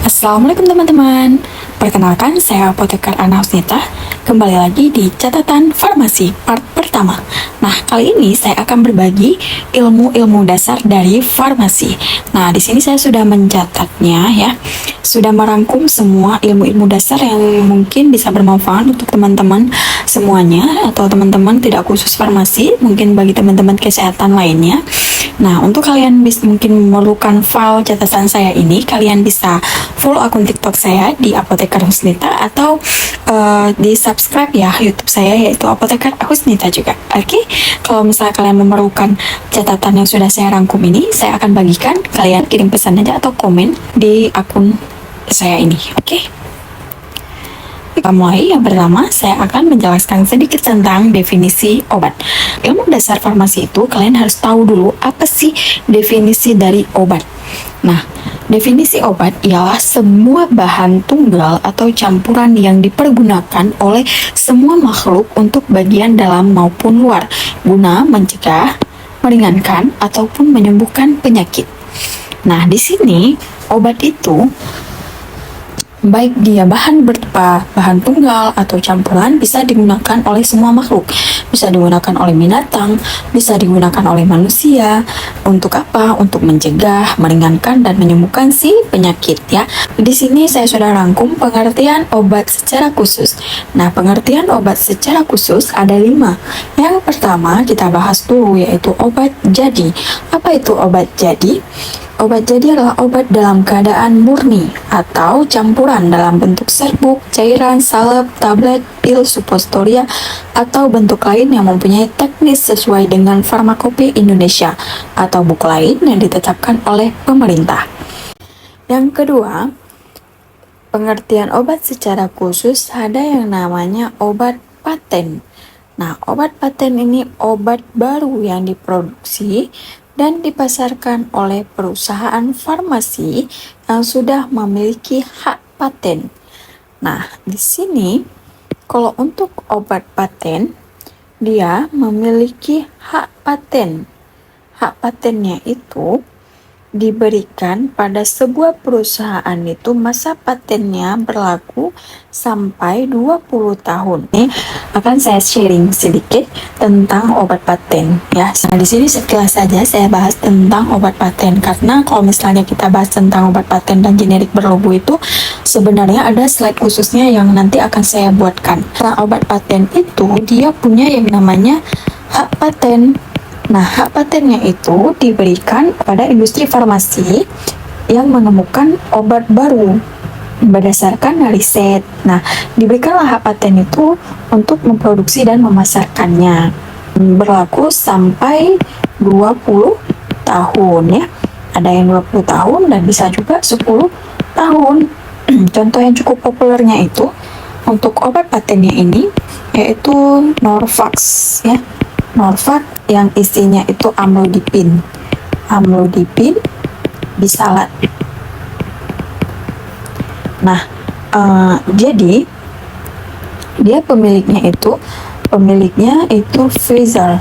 Assalamualaikum teman-teman. Perkenalkan, saya Apoteker Ana Husnita. Kembali lagi di catatan farmasi part pertama. Nah, kali ini saya akan berbagi ilmu-ilmu dasar dari farmasi. Nah, di sini saya sudah mencatatnya ya. Sudah merangkum semua ilmu-ilmu dasar yang mungkin bisa bermanfaat untuk teman-teman semuanya, atau teman-teman tidak khusus farmasi, mungkin bagi teman-teman kesehatan lainnya. Nah, untuk kalian mungkin memerlukan file catatan saya ini, kalian bisa follow akun TikTok saya di Apoteker Husnita, atau di subscribe ya YouTube saya, yaitu Apoteker Husnita juga. Oke, kalau misalnya kalian memerlukan catatan yang sudah saya rangkum ini, saya akan bagikan. Kalian kirim pesan aja atau komen di akun saya ini. Oke. Kita mulai. Yang pertama, saya akan menjelaskan sedikit tentang definisi obat. Ilmu dasar farmasi itu kalian harus tahu dulu apa sih definisi dari obat. Nah, definisi obat ialah semua bahan tunggal atau campuran yang dipergunakan oleh semua makhluk untuk bagian dalam maupun luar, guna mencegah, meringankan, ataupun menyembuhkan penyakit. Nah, di sini obat itu baik dia bahan bahan tunggal atau campuran, bisa digunakan oleh semua makhluk, bisa digunakan oleh binatang, bisa digunakan oleh manusia. Untuk apa? Untuk mencegah, meringankan, dan menyembuhkan si penyakit ya. Di sini saya sudah rangkum pengertian obat secara khusus. Nah, pengertian obat secara khusus ada 5. Yang pertama kita bahas dulu, yaitu obat jadi. Apa itu obat jadi? Obat jadi adalah obat dalam keadaan murni atau campuran dalam bentuk serbuk, cairan, salep, tablet, pil, suppositoria, atau bentuk lain yang mempunyai teknis sesuai dengan Farmakope Indonesia atau buku lain yang ditetapkan oleh pemerintah. Yang kedua, pengertian obat secara khusus ada yang namanya obat paten. Nah, obat paten ini obat baru yang diproduksi dan dipasarkan oleh perusahaan farmasi yang sudah memiliki hak paten. Nah, di sini kalau untuk obat paten, dia memiliki hak paten. Hak patennya itu diberikan pada sebuah perusahaan, itu masa patennya berlaku sampai 20 tahun. Ini akan saya sharing sedikit tentang obat paten ya. Nah, di sini sekilas saja saya bahas tentang obat paten, karena kalau misalnya kita bahas tentang obat paten dan generik berlogo itu sebenarnya ada slide khususnya yang nanti akan saya buatkan. Nah, obat paten itu dia punya yang namanya hak paten. Nah, hak patennya itu diberikan kepada industri farmasi yang menemukan obat baru berdasarkan riset. Nah, diberikanlah hak paten itu untuk memproduksi dan memasarkannya. Berlaku sampai 20 tahun ya. Ada yang 20 tahun dan bisa juga 10 tahun. Contoh yang cukup populernya itu untuk obat patennya ini yaitu Norvax ya. Norvax yang isinya itu amlodipin bisalat. Nah, jadi dia pemiliknya itu Pfizer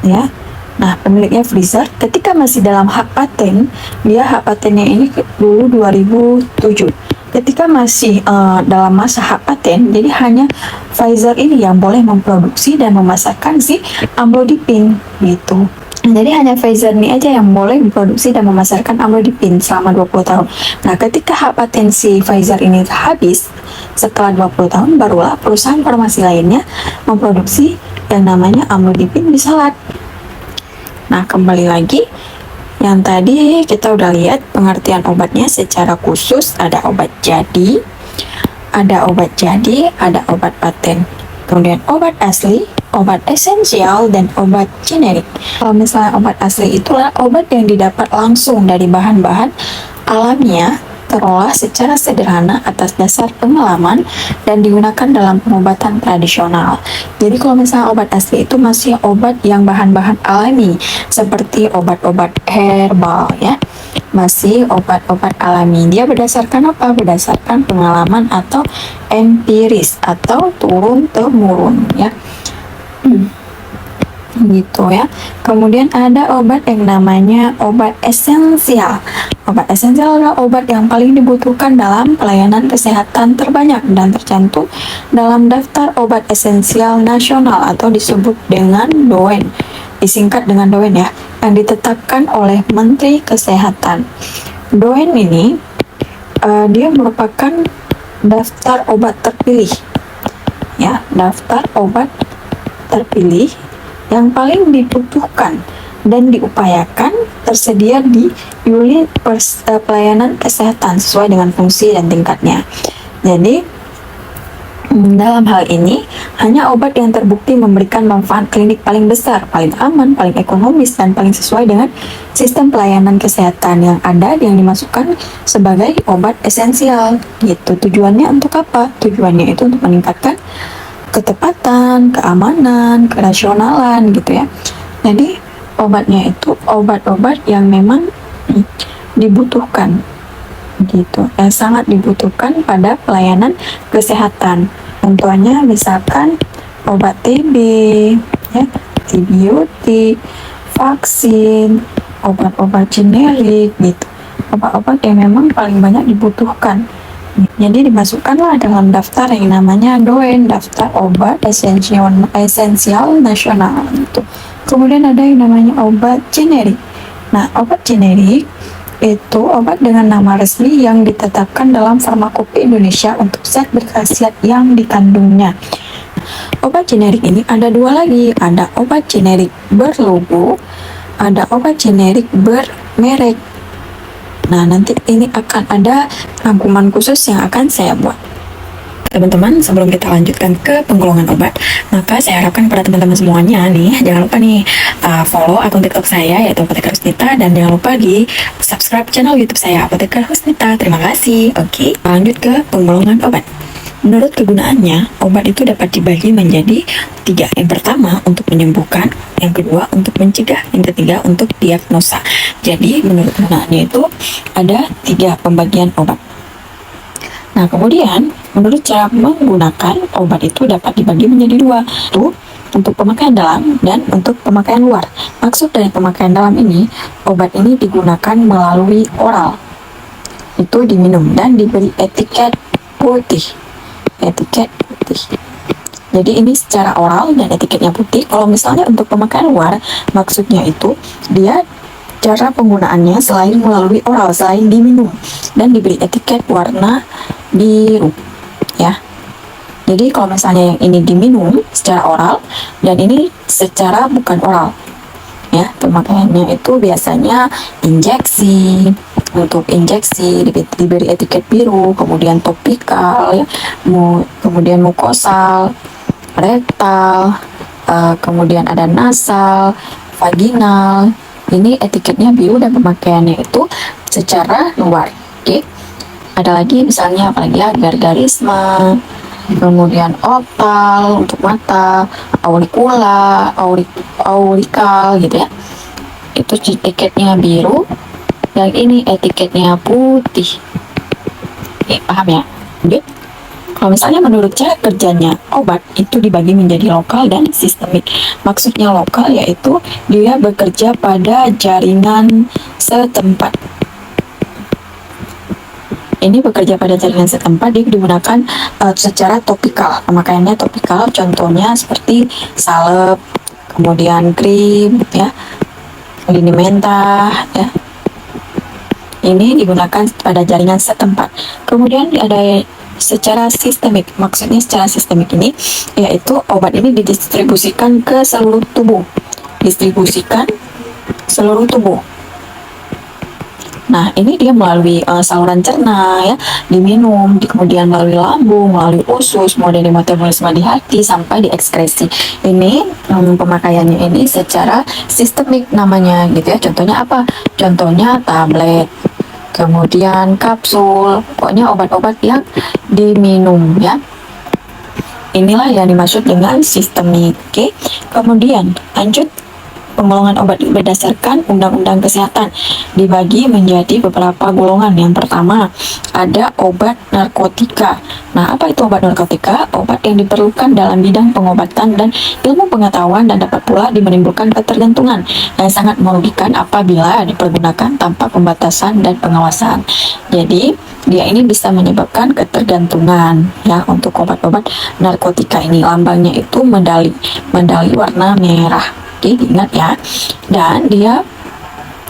ya. Nah, pemiliknya Pfizer ketika masih dalam hak paten, dia hak patennya ini dulu 2007. Ketika masih dalam masa hak paten, jadi hanya Pfizer ini yang boleh memproduksi dan memasarkan si amlodipin gitu. Jadi hanya Pfizer ini aja yang boleh memproduksi dan memasarkan amlodipin selama 20 tahun. Nah, ketika hak paten si Pfizer ini habis setelah 20 tahun, barulah perusahaan farmasi lainnya memproduksi yang namanya amlodipin bisalat. Nah, kembali lagi, yang tadi kita udah lihat pengertian obatnya secara khusus. Ada obat jadi, ada obat paten. Kemudian obat asli, obat esensial, dan obat generik. Kalau misalnya obat asli itulah obat yang didapat langsung dari bahan-bahan alamiah, terolah secara sederhana atas dasar pengalaman dan digunakan dalam pengobatan tradisional. Jadi kalau misalnya obat asli itu masih obat yang bahan-bahan alami, seperti obat-obat herbal ya, masih obat-obat alami. Dia berdasarkan apa? Berdasarkan pengalaman atau empiris atau turun-temurun ya. gitu ya. Kemudian ada obat yang namanya obat esensial. Obat esensial adalah obat yang paling dibutuhkan dalam pelayanan kesehatan terbanyak dan tercantum dalam daftar obat esensial nasional atau disebut dengan DOEN, disingkat dengan DOEN ya, yang ditetapkan oleh Menteri Kesehatan. DOEN ini dia merupakan daftar obat terpilih ya, daftar obat terpilih yang paling dibutuhkan dan diupayakan tersedia di unit pelayanan kesehatan sesuai dengan fungsi dan tingkatnya. Jadi dalam hal ini hanya obat yang terbukti memberikan manfaat klinik paling besar, paling aman, paling ekonomis, dan paling sesuai dengan sistem pelayanan kesehatan yang ada yang dimasukkan sebagai obat esensial gitu. Tujuannya untuk apa? Tujuannya itu untuk meningkatkan ketepatan, keamanan, kerasionalan gitu ya. Jadi obatnya itu obat-obat yang memang dibutuhkan gitu, yang sangat dibutuhkan pada pelayanan kesehatan. Contohnya misalkan obat TB, ya, antibiotik, vaksin, obat-obat generik gitu. Obat-obat yang memang paling banyak dibutuhkan. Jadi dimasukkanlah dalam daftar yang namanya DOEN, daftar obat esensial nasional gitu. Kemudian ada yang namanya obat generik. Nah, obat generik itu obat dengan nama resmi yang ditetapkan dalam Farmakope Indonesia untuk zat berkhasiat yang dikandungnya. Obat generik ini ada dua lagi, ada obat generik berlogo, ada obat generik bermerek. Nah, nanti ini akan ada rangkuman khusus yang akan saya buat. Teman-teman, sebelum kita lanjutkan ke penggolongan obat, maka saya harapkan kepada teman-teman semuanya nih, jangan lupa nih follow akun TikTok saya yaitu Apoteker Husnita, dan jangan lupa di subscribe channel YouTube saya Apoteker Husnita. Terima kasih. Oke, lanjut ke penggolongan obat. Menurut kegunaannya, obat itu dapat dibagi menjadi 3. Yang pertama untuk menyembuhkan, yang kedua untuk mencegah, yang ketiga untuk diagnosa. Jadi menurut kegunaannya itu ada 3 pembagian obat. Nah, kemudian menurut cara menggunakan obat itu dapat dibagi menjadi 2, tuh untuk pemakaian dalam dan untuk pemakaian luar. Maksud dari pemakaian dalam ini, obat ini digunakan melalui oral, itu diminum dan diberi etiket putih. Jadi ini secara oral dan etiketnya putih. Kalau misalnya untuk pemakaian luar, maksudnya itu dia cara penggunaannya selain melalui oral, selain diminum dan diberi etiket warna biru ya. Jadi kalau misalnya yang ini diminum secara oral dan ini secara bukan oral ya, pemakaiannya itu biasanya injeksi. Untuk injeksi diberi etiket biru, kemudian topikal ya, kemudian mukosal, rektal, kemudian ada nasal, vaginal. Ini etiketnya biru dan pemakaiannya itu secara luar. Oke. Ada lagi misalnya apalagi ya, gargarisma, kemudian optal untuk mata, auricula, aurikal gitu ya. Itu etiketnya biru. Yang ini etiketnya putih. Oke, paham ya? Lanjut. Kalau misalnya menurut cara kerjanya, obat itu dibagi menjadi lokal dan sistemik. Maksudnya lokal yaitu dia bekerja pada jaringan setempat. Ini bekerja pada jaringan setempat, dia digunakan secara topikal. Pemakaiannya topikal, contohnya seperti salep, kemudian krim, ya, lini mentah, ya. Ini digunakan pada jaringan setempat. Kemudian ada secara sistemik. Maksudnya secara sistemik ini yaitu obat ini didistribusikan ke seluruh tubuh. Distribusikan seluruh tubuh. Nah, ini dia melalui saluran cerna ya, diminum, kemudian melalui lambung, melalui usus, kemudian di metabolisme di hati sampai di ekskresi. Ini pemakaiannya ini secara sistemik namanya gitu ya. Contohnya apa? Contohnya tablet, kemudian kapsul, pokoknya obat-obat yang diminum ya. Inilah yang dimaksud dengan sistemik. Oke. Kemudian lanjut Penggolongan obat berdasarkan Undang-Undang Kesehatan dibagi menjadi beberapa golongan. Yang pertama, ada obat narkotika. Nah, apa itu obat narkotika? Obat yang diperlukan dalam bidang pengobatan dan ilmu pengetahuan dan dapat pula menimbulkan ketergantungan yang sangat merugikan apabila dipergunakan tanpa pembatasan dan pengawasan. Jadi, dia ini bisa menyebabkan ketergantungan ya. Untuk obat-obat narkotika ini lambangnya itu medali warna merah. Oke, diingat ya. Dan dia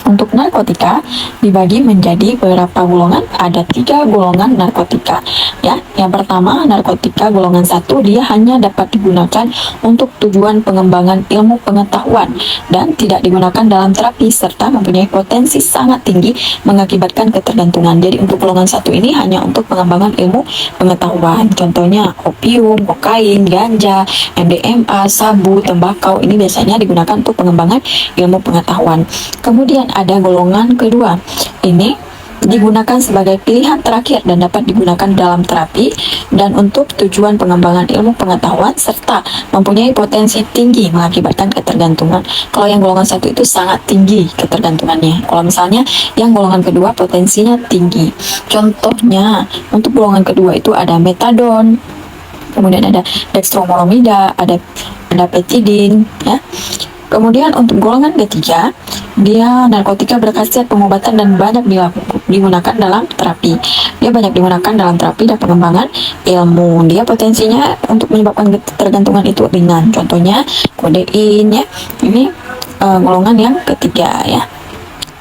untuk narkotika dibagi menjadi beberapa golongan. Ada 3 golongan narkotika ya. Yang pertama, narkotika golongan 1, dia hanya dapat digunakan untuk tujuan pengembangan ilmu pengetahuan dan tidak digunakan dalam terapi serta mempunyai potensi sangat tinggi mengakibatkan ketergantungan. Jadi untuk golongan 1 ini hanya untuk pengembangan ilmu pengetahuan. Contohnya opium, kokain, ganja, MDMA, sabu, tembakau, ini biasanya digunakan untuk pengembangan ilmu pengetahuan. Kemudian ada golongan kedua, ini digunakan sebagai pilihan terakhir dan dapat digunakan dalam terapi dan untuk tujuan pengembangan ilmu pengetahuan serta mempunyai potensi tinggi mengakibatkan ketergantungan. Kalau yang golongan 1 itu sangat tinggi ketergantungannya. Kalau misalnya yang golongan kedua potensinya tinggi. Contohnya untuk golongan kedua itu ada metadon, kemudian ada dextromorphida, ada petidin ya. Kemudian untuk golongan ketiga, dia narkotika berkhasiat pengobatan dan banyak digunakan dalam terapi. Dia banyak digunakan dalam terapi dan pengembangan ilmu. Dia potensinya untuk menyebabkan ketergantungan itu ringan. Contohnya kodein ya. Ini golongan yang ketiga ya.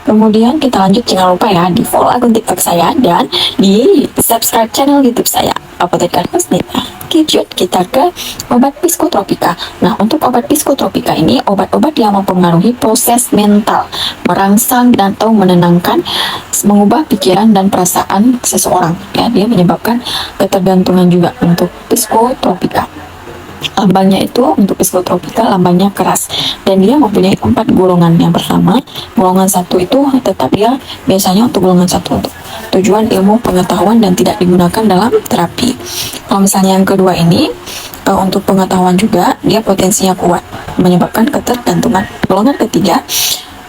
Kemudian kita lanjut, jangan lupa ya di follow akun TikTok saya dan di subscribe channel YouTube saya, Apoteker Husnita. Lanjut kita ke obat psikotropika. Nah, untuk obat psikotropika ini obat-obat yang mempengaruhi proses mental, merangsang dan atau menenangkan, mengubah pikiran dan perasaan seseorang. Ya, dia menyebabkan ketergantungan juga untuk psikotropika. Lambangnya itu untuk psikotropika lambangnya keras dan dia mempunyai 4 golongan. Yang pertama, golongan 1 itu tetap dia biasanya untuk golongan 1 untuk tujuan ilmu pengetahuan dan tidak digunakan dalam terapi. Kalau misalnya yang kedua ini untuk pengetahuan juga, dia potensinya kuat menyebabkan ketergantungan. Golongan ketiga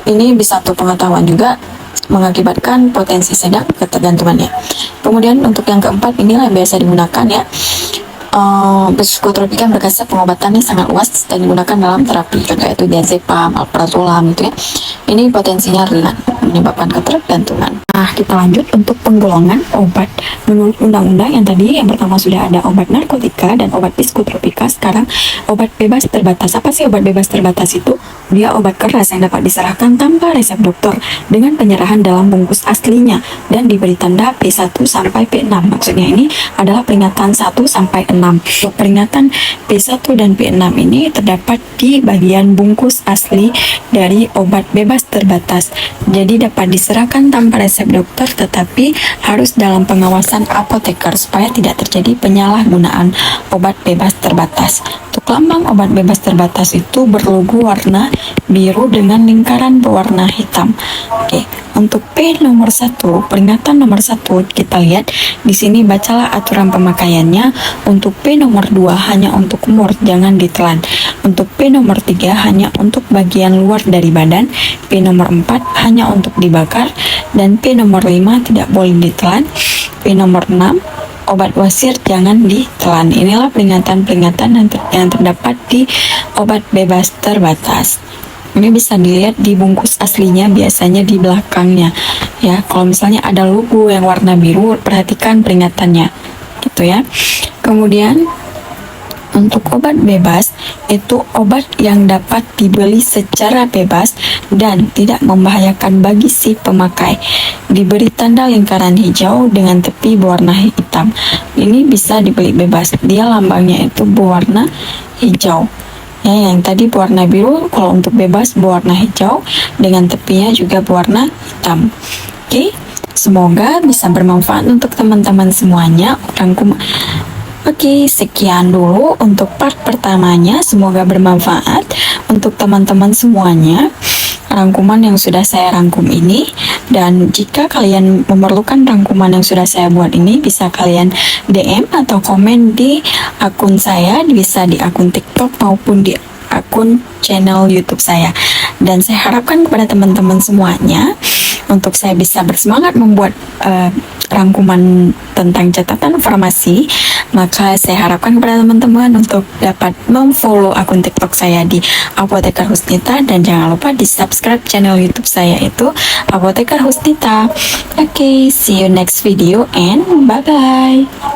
ini bisa untuk pengetahuan juga mengakibatkan potensi sedang ketergantungannya. Kemudian untuk yang keempat inilah yang biasa digunakan ya. Psikotropika berkhasiat pengobatannya sangat luas dan digunakan dalam terapi, contoh itu diazepam, alprazolam gitu ya. Ini potensinya ringan menyebabkan ketergantungan. Nah, kita lanjut untuk penggolongan obat menurut undang-undang. Yang tadi yang pertama sudah ada obat narkotika dan obat psikotropika. Sekarang obat bebas terbatas. Apa sih obat bebas terbatas itu? Dia obat keras yang dapat diserahkan tanpa resep dokter dengan penyerahan dalam bungkus aslinya dan diberi tanda P1 sampai P6. Maksudnya ini adalah peringatan 1 sampai 6. Peringatan P1 dan P6 ini terdapat di bagian bungkus asli dari obat bebas terbatas. Jadi dapat diserahkan tanpa resep dokter tetapi harus dalam pengawasan apoteker supaya tidak terjadi penyalahgunaan obat bebas terbatas. Untuk lambang obat bebas terbatas itu berlogo warna biru dengan lingkaran berwarna hitam. Oke, untuk P nomor 1, peringatan nomor 1 kita lihat di sini, bacalah aturan pemakaiannya. Untuk P nomor 2 hanya untuk umur, jangan ditelan. Untuk P nomor 3 hanya untuk bagian luar dari badan. P nomor 4 hanya untuk dibakar dan P nomor 5 tidak boleh ditelan. P nomor 6 obat wasir jangan ditelan. Inilah peringatan-peringatan yang terdapat di obat bebas terbatas. Ini bisa dilihat di bungkus aslinya, biasanya di belakangnya ya. Kalau misalnya ada logo yang warna biru, perhatikan peringatannya gitu ya. Kemudian untuk obat bebas itu obat yang dapat dibeli secara bebas dan tidak membahayakan bagi si pemakai. Diberi tanda lingkaran hijau dengan tepi berwarna hitam. Ini bisa dibeli bebas. Dia lambangnya itu berwarna hijau. Ya, yang tadi berwarna biru, kalau untuk bebas berwarna hijau dengan tepinya juga berwarna hitam. Oke, semoga bisa bermanfaat untuk teman-teman semuanya. Oke, sekian dulu untuk part pertamanya. Semoga bermanfaat untuk teman-teman semuanya rangkuman yang sudah saya rangkum ini. Dan jika kalian memerlukan rangkuman yang sudah saya buat ini, bisa kalian DM atau komen di akun saya, bisa di akun TikTok maupun di akun channel YouTube saya. Dan saya harapkan kepada teman-teman semuanya untuk saya bisa bersemangat membuat rangkuman tentang catatan farmasi, maka saya harapkan kepada teman-teman untuk dapat memfollow akun TikTok saya di Apoteker Husnita, dan jangan lupa di subscribe channel YouTube saya itu Apoteker Husnita. Okay, see you next video and bye bye.